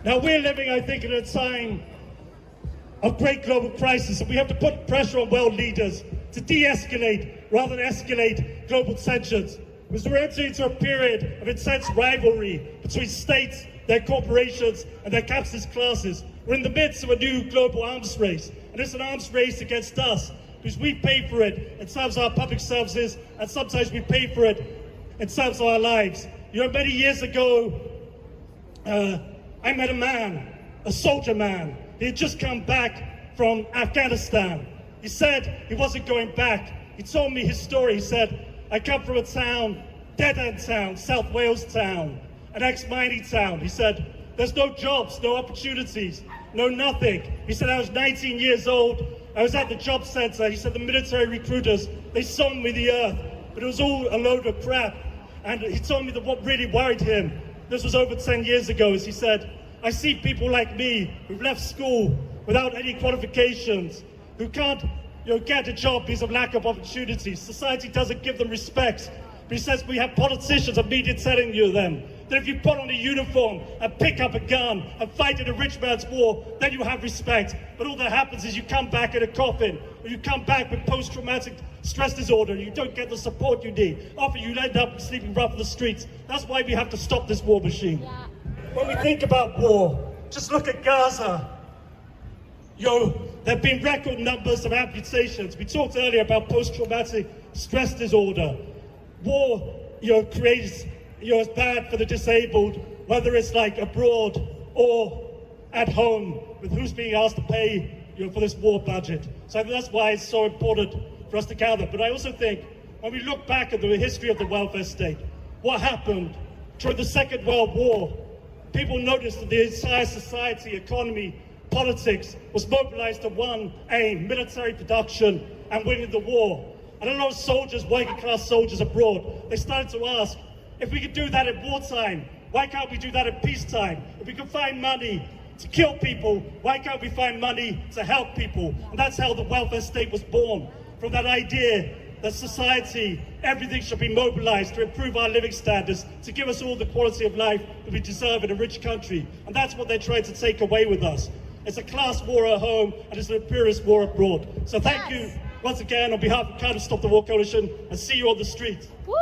Now we're living, I think, in a time of great global crisis, and we have to put pressure on world leaders to de-escalate rather than escalate global tensions. Because we're entering into a period of intense rivalry between states, their corporations, and their capitalist classes. We're in the midst of a new global arms race, and it's an arms race against us, because we pay for it in terms of our public services, and sometimes we pay for it in terms of our lives. You know, many years ago, I met a man, a soldier man. He had just come back from Afghanistan. He said he wasn't going back. He told me his story. He said, I come from a town, dead-end town, South Wales town, an ex-mining town. He said, there's no jobs, no opportunities, no nothing. He said, I was 19 years old. I was at the job center. He said, the military recruiters, they sold me the earth, but it was all a load of crap. And he told me that what really worried him, this was over 10 years ago, is he said, I see people like me who've left school without any qualifications, who can't get a job because of lack of opportunities. Society doesn't give them respect. But he says we have politicians and media telling you them that if you put on a uniform and pick up a gun and fight in a rich man's war, then you have respect. But all that happens is you come back in a coffin, or you come back with post-traumatic stress disorder, and you don't get the support you need. Often you end up sleeping rough in the streets. That's why we have to stop this war machine. Yeah. When we think about war, just look at Gaza. There have been record numbers of amputations. We talked earlier about post-traumatic stress disorder. War, creates, is bad for the disabled, whether it's like abroad or at home, with who's being asked to pay, for this war budget. So that's why it's so important for us to gather. But I also think when we look back at the history of the welfare state, what happened during the Second World War, people noticed that the entire society, economy, politics was mobilized to one aim, military production and winning the war. And a lot of soldiers, working class soldiers abroad, they started to ask, if we could do that at wartime, why can't we do that at peacetime? If we can find money to kill people, why can't we find money to help people? And that's how the welfare state was born, from that idea that society, everything should be mobilized to improve our living standards, to give us all the quality of life that we deserve in a rich country. And that's what they're trying to take away with us. It's a class war at home, and it's an imperialist war abroad. So thank you once again on behalf of Cardiff Stop the War Coalition, and see you on the street. Woo!